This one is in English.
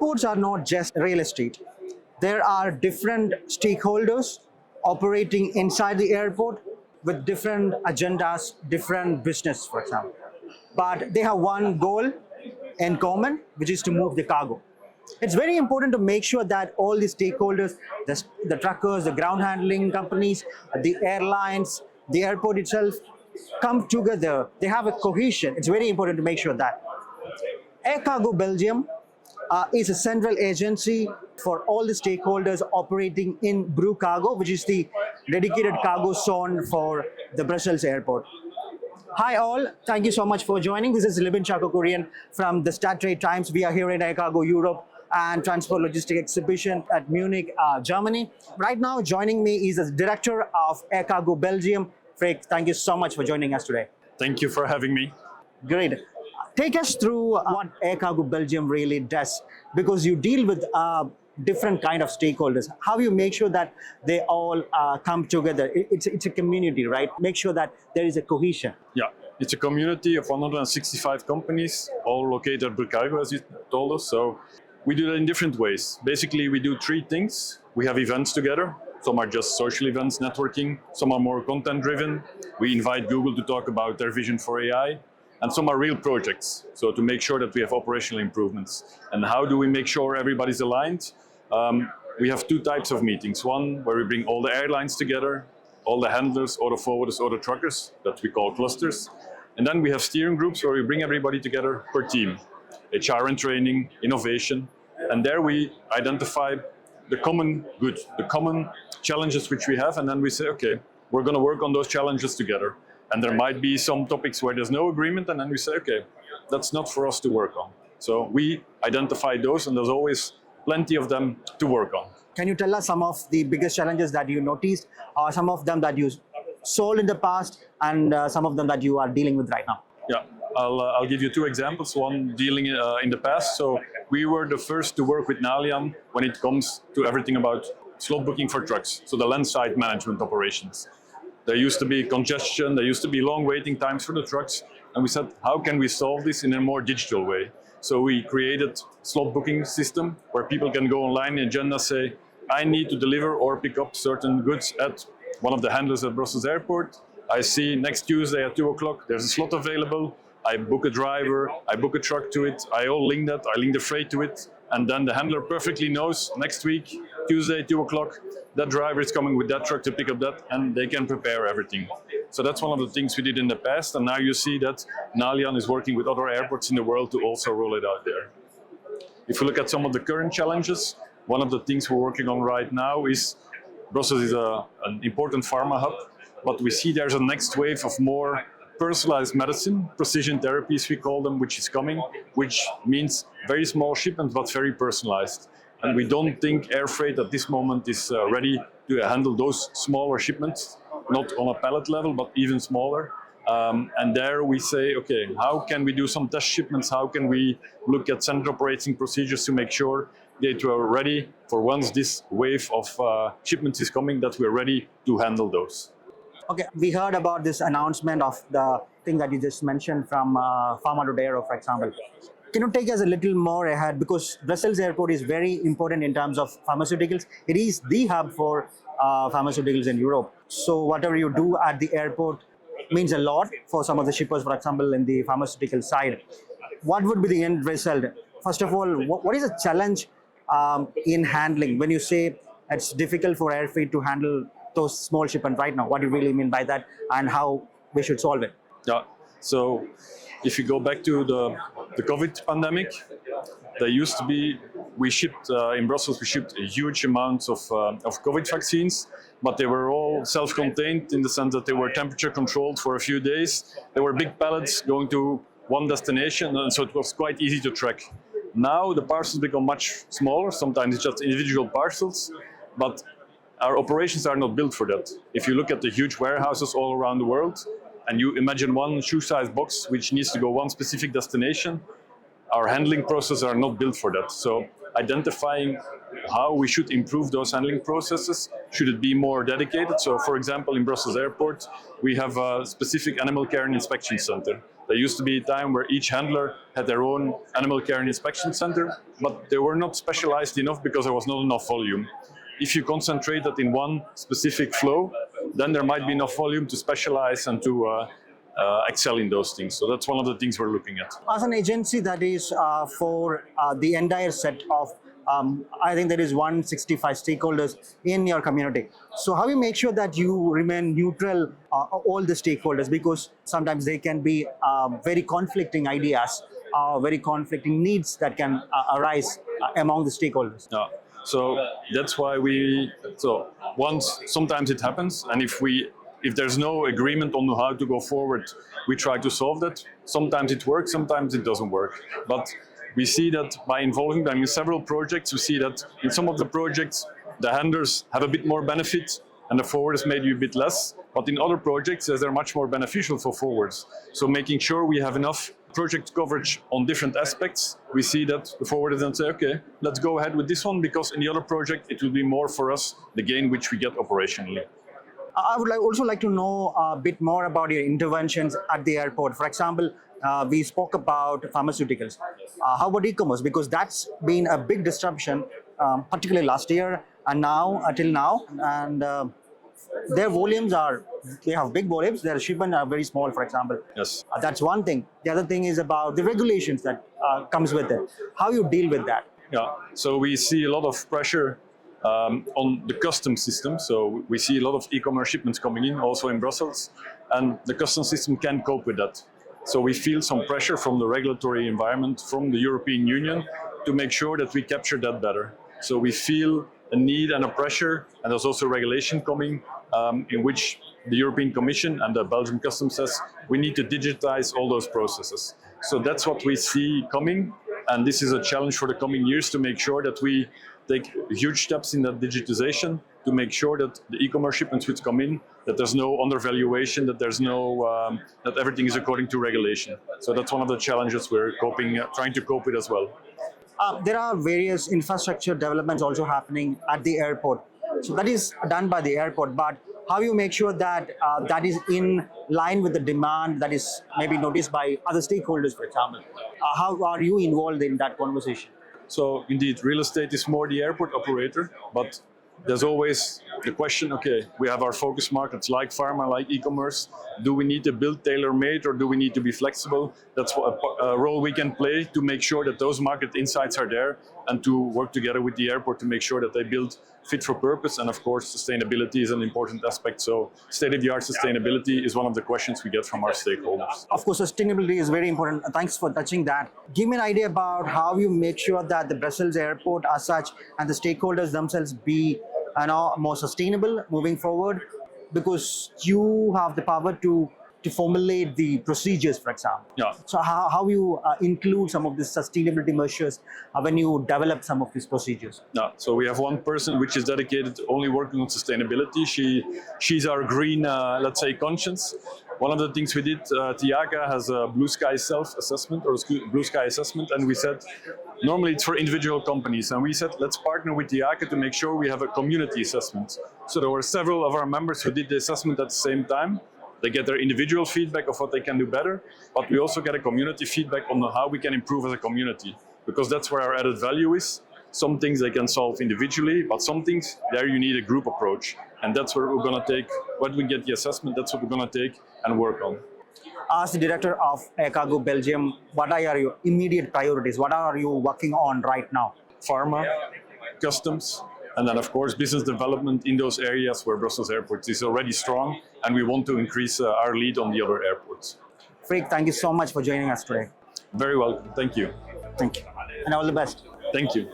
Airports are not just real estate. There are different stakeholders operating inside the airport with different agendas, different business, for example. But they have one goal in common, which is to move the cargo. It's very important to make sure that all the stakeholders, the truckers, the ground handling companies, the airlines, the airport itself, come together. They have a cohesion. It's very important to make sure that. Air Cargo Belgium is a central agency for all the stakeholders operating in BruCargo, which is the dedicated cargo zone for the Brussels airport. Hi all, thank you so much for joining. This is Libin Chacko Kurian from the Stadtrade Times. We are here in Air Cargo Europe and Transport Logistics Exhibition at Munich, Germany. Right now joining me is the director of Air Cargo Belgium, Freek. Thank you so much for joining us today. Thank you for having me. Great. Take us through what Air Cargo Belgium really does, because you deal with different kind of stakeholders. How you make sure that they all come together? It's a community, right? Make sure that there is a cohesion. Yeah, it's a community of 165 companies, all located at BruCargo, as you told us. So we do that in different ways. Basically, we do three things. We have events together. Some are just social events, networking. Some are more content-driven. We invite Google to talk about their vision for AI. And some are real projects, so to make sure that we have operational improvements. And how do we make sure everybody's aligned? We have two types of meetings. One where we bring all the airlines together, all the handlers, auto forwarders, auto truckers, that we call clusters. And then we have steering groups where we bring everybody together per team. HR and training, innovation. And there we identify the common good, the common challenges which we have. And then we say, okay, we're going to work on those challenges together. And there might be some topics where there's no agreement, and then we say, okay, that's not for us to work on. So we identify those, and there's always plenty of them to work on. Can you tell us some of the biggest challenges that you noticed, or some of them that you solved in the past, and some of them that you are dealing with right now? Yeah, I'll give you two examples. One dealing in the past. So we were the first to work with Nalian when it comes to everything about slot booking for trucks, so the landside management operations. There used to be congestion, there used to be long waiting times for the trucks, and we said, how can we solve this in a more digital way? So we created a slot booking system where people can go online and agenda say, I need to deliver or pick up certain goods at one of the handlers at Brussels Airport. I see next Tuesday at 2 o'clock, there's a slot available. I book a driver, I book a truck to it, I all link that, I link the freight to it, and then the handler perfectly knows next week, Tuesday, 2 o'clock, that driver is coming with that truck to pick up that, and they can prepare everything. So that's one of the things we did in the past, and now you see that Nalian is working with other airports in the world to also roll it out there. If you look at some of the current challenges, one of the things we're working on right now is Brussels is an important pharma hub, but we see there's a next wave of more personalized medicine, precision therapies we call them, which is coming, which means very small shipments but very personalized. And we don't think air freight at this moment is ready to handle those smaller shipments, not on a pallet level, but even smaller. And there we say, okay, how can we do some test shipments? How can we look at standard operating procedures to make sure that we're ready for once this wave of shipments is coming, that we're ready to handle those. Okay, we heard about this announcement of the thing that you just mentioned from Pharma, for example. Can you take us a little more ahead, because Brussels Airport is very important in terms of pharmaceuticals. It is the hub for pharmaceuticals in Europe. So whatever you do at the airport means a lot for some of the shippers, for example, in the pharmaceutical side. What would be the end result? First of all, what is the challenge in handling? When you say it's difficult for air freight to handle those small shipments right now, what do you really mean by that, and how we should solve it? Yeah, so if you go back to the COVID pandemic, there used to be, we shipped, in Brussels, we shipped a huge amounts of COVID vaccines, but they were all self-contained in the sense that they were temperature controlled for a few days. They were big pallets going to one destination, and so it was quite easy to track. Now the parcels become much smaller, sometimes it's just individual parcels, but our operations are not built for that. If you look at the huge warehouses all around the world, and you imagine one shoe-sized box which needs to go one specific destination, our handling processes are not built for that. So identifying how we should improve those handling processes. Should it be more dedicated? So, for example, in Brussels Airport, we have a specific animal care and inspection center. There used to be a time where each handler had their own animal care and inspection center, but they were not specialized enough because there was not enough volume. If you concentrate that in one specific flow, then there might be enough volume to specialize and to excel in those things. So that's one of the things we're looking at. As an agency that is for the entire set of, I think there is 165 stakeholders in your community. So how you make sure that you remain neutral, all the stakeholders, because sometimes they can be very conflicting ideas, very conflicting needs that can arise among the stakeholders. Yeah. So that's why sometimes it happens, and if there's no agreement on how to go forward, we try to solve that. Sometimes it works, sometimes it doesn't work. But we see that by involving them in several projects, we see that in some of the projects, the handlers have a bit more benefit and the forwarders maybe a bit less. But in other projects, they're much more beneficial for forwarders. So making sure we have enough project coverage on different aspects, we see that the forwarders then say, okay, let's go ahead with this one, because in the other project, it will be more for us, the gain which we get operationally. I would also like to know a bit more about your interventions at the airport. For example, we spoke about pharmaceuticals. How about e-commerce? Because that's been a big disruption, particularly last year and now, till now. And their volumes they have big volumes. Their shipments are very small, for example. Yes. That's one thing. The other thing is about the regulations that comes with it. How you deal with that? Yeah. So we see a lot of pressure on the customs system. So we see a lot of e-commerce shipments coming in, also in Brussels, and the customs system can cope with that. So we feel some pressure from the regulatory environment, from the European Union, to make sure that we capture that better. So we feel a need and a pressure, and there's also regulation coming in which the European Commission and the Belgian Customs says we need to digitize all those processes. So that's what we see coming, and this is a challenge for the coming years to make sure that we take huge steps in that digitization to make sure that the e-commerce shipments which come in, that there's no undervaluation, that there's no that everything is according to regulation. So that's one of the challenges we're trying to cope with as well. There are various infrastructure developments also happening at the airport. So that is done by the airport, but how you make sure that that is in line with the demand that is maybe noticed by other stakeholders, for example? How are you involved in that conversation? So indeed, real estate is more the airport operator, but there's always the question, okay, we have our focus markets like pharma, like e-commerce. Do we need to build tailor-made or do we need to be flexible? That's what a role we can play to make sure that those market insights are there and to work together with the airport to make sure that they build fit for purpose. And of course, sustainability is an important aspect. So state-of-the-art sustainability is one of the questions we get from our stakeholders. Of course, sustainability is very important. Thanks for touching that. Give me an idea about how you make sure that the Brussels airport as such and the stakeholders themselves be more sustainable moving forward, because you have the power to formulate the procedures, for example. Yeah. So how you include some of these sustainability measures when you develop some of these procedures? Yeah. So we have one person which is dedicated to only working on sustainability. She's our green, let's say, conscience. One of the things we did, TIACA has a blue sky self-assessment or blue sky assessment, and we said, normally it's for individual companies, and we said, let's partner with TIACA to make sure we have a community assessment. So there were several of our members who did the assessment at the same time. They get their individual feedback of what they can do better, but we also get a community feedback on how we can improve as a community, because that's where our added value is. Some things they can solve individually, but some things, there you need a group approach. And that's where we're going to take, when we get the assessment, that's what we're going to take and work on. As the director of Air Cargo Belgium, what are your immediate priorities? What are you working on right now? Pharma, customs, and then of course business development in those areas where Brussels Airport is already strong, and we want to increase our lead on the other airports. Freek, thank you so much for joining us today. Very welcome. Thank you. Thank you. And all the best. Thank you.